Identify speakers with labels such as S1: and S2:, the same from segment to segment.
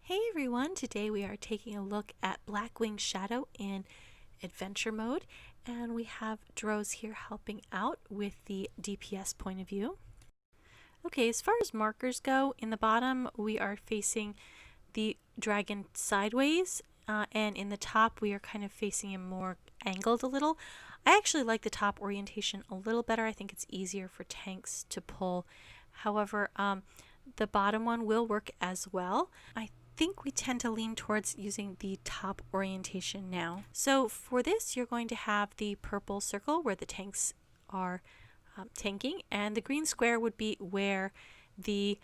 S1: Hey everyone, today we are taking a look at Blackwing Shadow in adventure mode, and we have Droz here helping out with the DPS point of view. Okay, as far as markers go, in the bottom we are facing the dragon sideways, and in the top we are kind of facing him more angled a little. I actually like the top orientation a little better. I think it's easier for tanks to pull. However, the bottom one will work as well. I think we tend to lean towards using the top orientation now. So for this, you're going to have the purple circle where the tanks are tanking, and the green square would be where the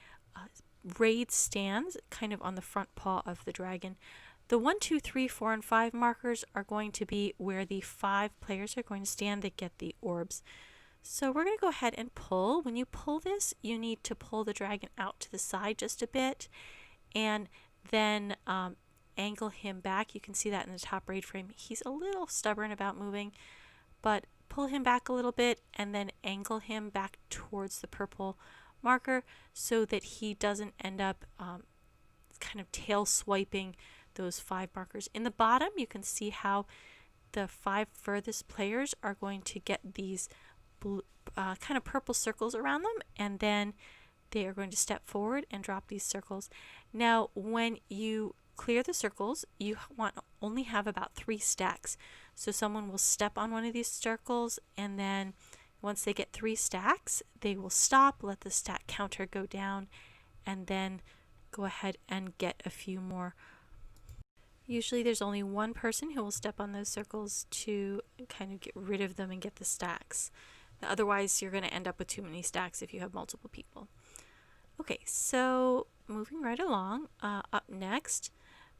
S1: raid stands, kind of on the front paw of the dragon. The 1, 2, 3, 4, and 5 markers are going to be where the 5 players are going to stand that get the orbs. So we're going to go ahead and pull. When you pull this, you need to pull the dragon out to the side just a bit, and then angle him back. You can see that in the top raid frame. He's a little stubborn about moving, but pull him back a little bit and then angle him back towards the purple marker so that he doesn't end up kind of tail swiping those 5 markers. In the bottom, you can see how the 5 furthest players are going to get these blue, kind of purple circles around them, and then they are going to step forward and drop these circles. Now, when you clear the circles, you want to only have about 3 stacks. So someone will step on one of these circles, and then once they get 3 stacks, they will stop, let the stack counter go down, and then go ahead and get a few more. Usually there's only one person who will step on those circles to kind of get rid of them and get the stacks. Otherwise, you're going to end up with too many stacks if you have multiple people. Okay, so moving right along, up next,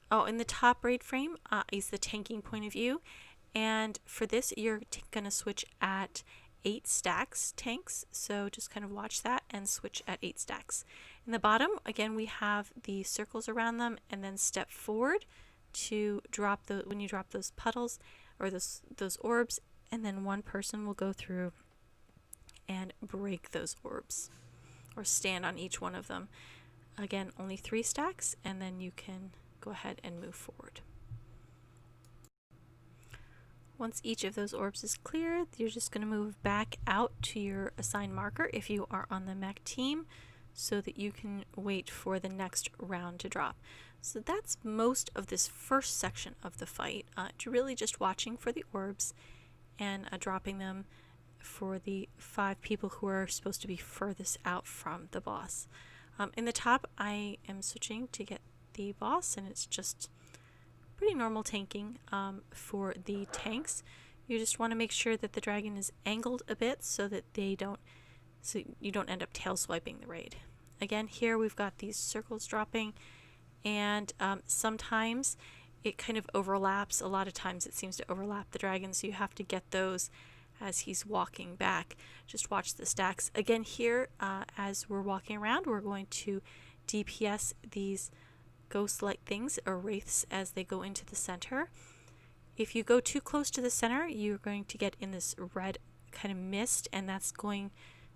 S1: in the top raid frame is the tanking point of view, and for this you're going to switch at 8 stacks tanks, so just kind of watch that and switch at 8 stacks. In the bottom, again, we have the circles around them, and then step forward to drop when you drop those puddles or those orbs, and then one person will go through and break those orbs, or stand on each one of them. Again, only 3 stacks, and then you can go ahead and move forward. Once each of those orbs is clear, you're just going to move back out to your assigned marker if you are on the mech team, so that you can wait for the next round to drop. So that's most of this first section of the fight. Really just watching for the orbs and dropping them for the 5 people who are supposed to be furthest out from the boss. In the top, I am switching to get the boss, and it's just pretty normal tanking for the tanks. You just want to make sure that the dragon is angled a bit so that you don't end up tail swiping the raid. Again, here we've got these circles dropping, and sometimes it kind of overlaps. A lot of times it seems to overlap the dragon, so you have to get those as he's walking back. Just watch the stacks. Again, here, as we're walking around, we're going to DPS these ghost-like things, or wraiths, as they go into the center. If you go too close to the center, you're going to get in this red kind of mist, and that's going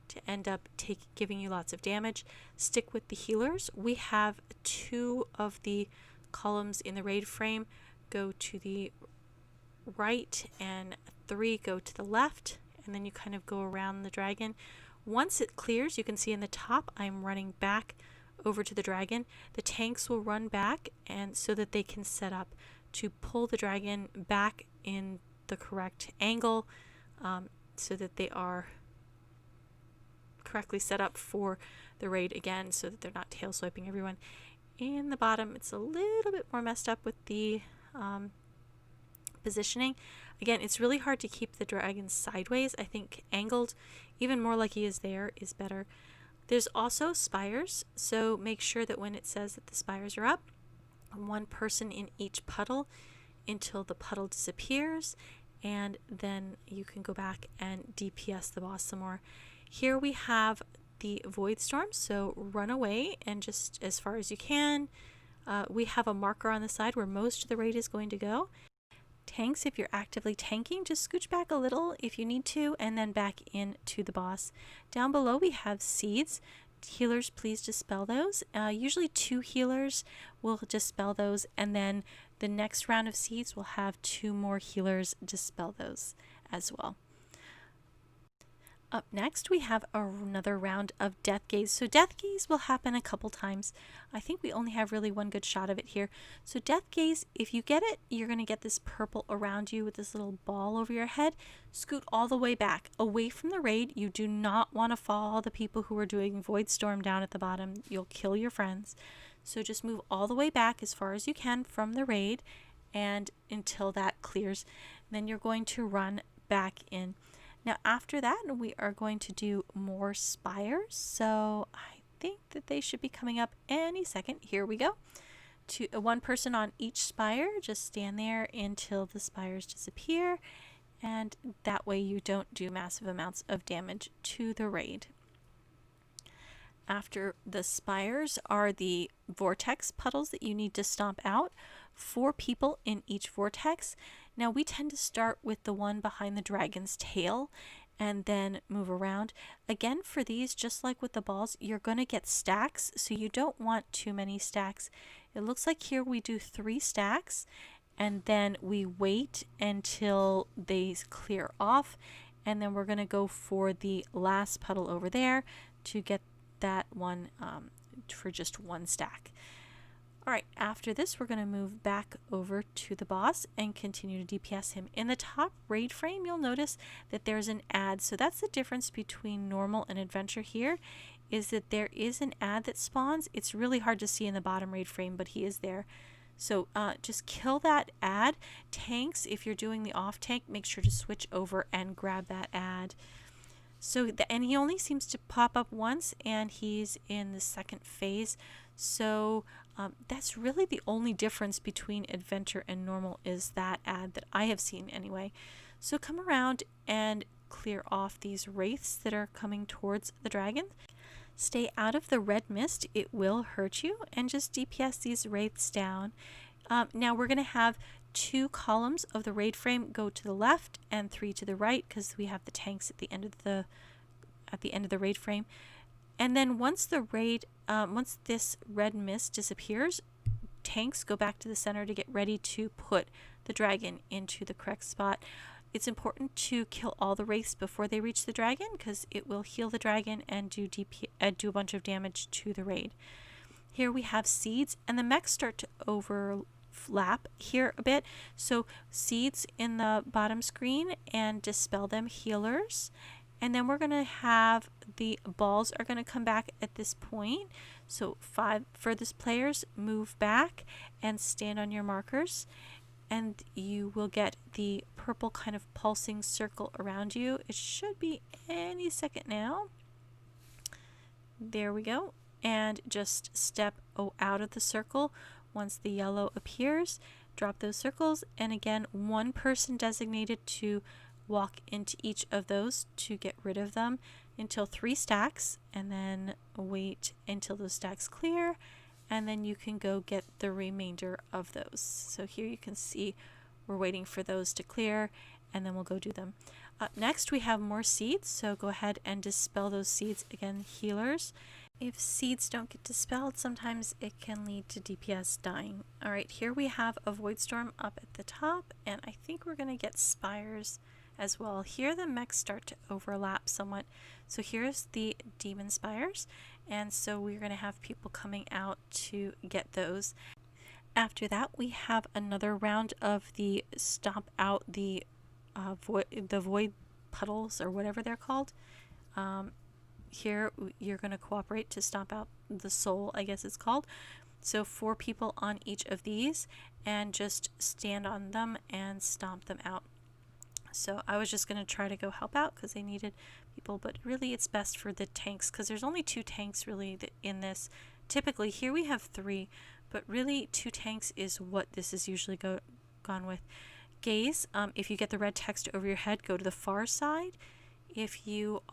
S1: to end up giving you lots of damage. Stick with the healers. We have 2 of the columns in the raid frame go to the right, and 3 go to the left, and then you kind of go around the dragon. Once it clears, you can see in the top I'm running back over to the dragon. The tanks will run back, and so that they can set up to pull the dragon back in the correct angle, so that they are correctly set up for the raid again, so that they're not tail swiping everyone. In the bottom, it's a little bit more messed up with the positioning. Again, it's really hard to keep the dragon sideways. I think angled, even more like he is there, is better. There's also spires, so make sure that when it says that the spires are up, 1 person in each puddle until the puddle disappears, and then you can go back and DPS the boss some more. Here we have the void storm, so run away and just as far as you can. We have a marker on the side where most of the raid is going to go. Tanks, if you're actively tanking, just scooch back a little if you need to, and then back into the boss. Down below we have seeds. Healers, please dispel those. Usually 2 healers will dispel those, and then the next round of seeds will have 2 more healers dispel those as well. Up next, we have another round of Death Gaze. So Death Gaze will happen a couple times. I think we only have really one good shot of it here. So Death Gaze, if you get it, you're going to get this purple around you with this little ball over your head. Scoot all the way back, away from the raid. You do not want to follow the people who are doing Void Storm down at the bottom. You'll kill your friends. So just move all the way back as far as you can from the raid and until that clears. Then you're going to run back in. Now after that, we are going to do more spires. So I think that they should be coming up any second. Here we go. One person on each spire. Just stand there until the spires disappear. And that way you don't do massive amounts of damage to the raid. After the spires are the vortex puddles that you need to stomp out. 4 people in each vortex. Now we tend to start with the one behind the dragon's tail and then move around. Again, for these, just like with the balls, you're going to get stacks, so you don't want too many stacks. It looks like here we do 3 stacks and then we wait until they clear off, and then we're going to go for the last puddle over there to get that one for just 1 stack. Alright, after this we're going to move back over to the boss and continue to DPS him. In the top raid frame, you'll notice that there's an ad. So that's the difference between normal and adventure here, is that there is an ad that spawns. It's really hard to see in the bottom raid frame, but he is there. So just kill that ad. Tanks, if you're doing the off tank, make sure to switch over and grab that ad. So and he only seems to pop up once, and he's in the second phase. So that's really the only difference between adventure and normal, is that ad that I have seen anyway. So come around and clear off these wraiths that are coming towards the dragon. Stay out of the red mist, it will hurt you, and just DPS these wraiths down. Now we're going to have 2 columns of the raid frame go to the left and 3 to the right, because we have the tanks at the end of the raid frame. And then once this red mist disappears, tanks go back to the center to get ready to put the dragon into the correct spot. It's important to kill all the wraiths before they reach the dragon, because it will heal the dragon and do a bunch of damage to the raid. Here we have seeds, and the mechs start to overlap here a bit. So seeds in the bottom screen, and dispel them, healers. And then we're going to have the balls are going to come back at this point. So 5 furthest players move back and stand on your markers, and you will get the purple kind of pulsing circle around you. It should be any second now. There we go. And just step out of the circle once the yellow appears. Drop those circles, and again, 1 person designated to walk into each of those to get rid of them until 3 stacks, and then wait until those stacks clear, and then you can go get the remainder of those. So here you can see we're waiting for those to clear, and then we'll go do them. Up next we have more seeds, so go ahead and dispel those seeds. Again, healers. If seeds don't get dispelled, sometimes it can lead to DPS dying. Alright, here we have a Void Storm up at the top, and I think we're going to get Spires as well. Here the mechs start to overlap somewhat. So here's the demon spires, and so we're going to have people coming out to get those. After that, we have another round of the Stomp Out the Void Puddles, or whatever they're called. Here you're going to cooperate to stomp out the soul, I guess it's called. So 4 people on each of these, and just stand on them and stomp them out. So I was just going to try to go help out because they needed people, but really it's best for the tanks, because there's only 2 tanks really in this. Typically here we have 3, but really 2 tanks is what this is usually gone with. Gaze, if you get the red text over your head, go to the far side. If you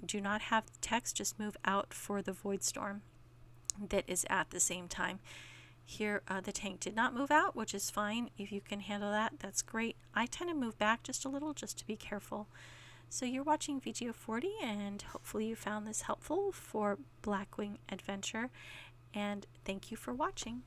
S1: do not have the text, just move out for the Void Storm that is at the same time. Here the tank did not move out, which is fine. If you can handle that, that's great. I tend to move back just a little just to be careful. So you're watching VGO 40, and hopefully you found this helpful for Blackwing Adventure, and thank you for watching.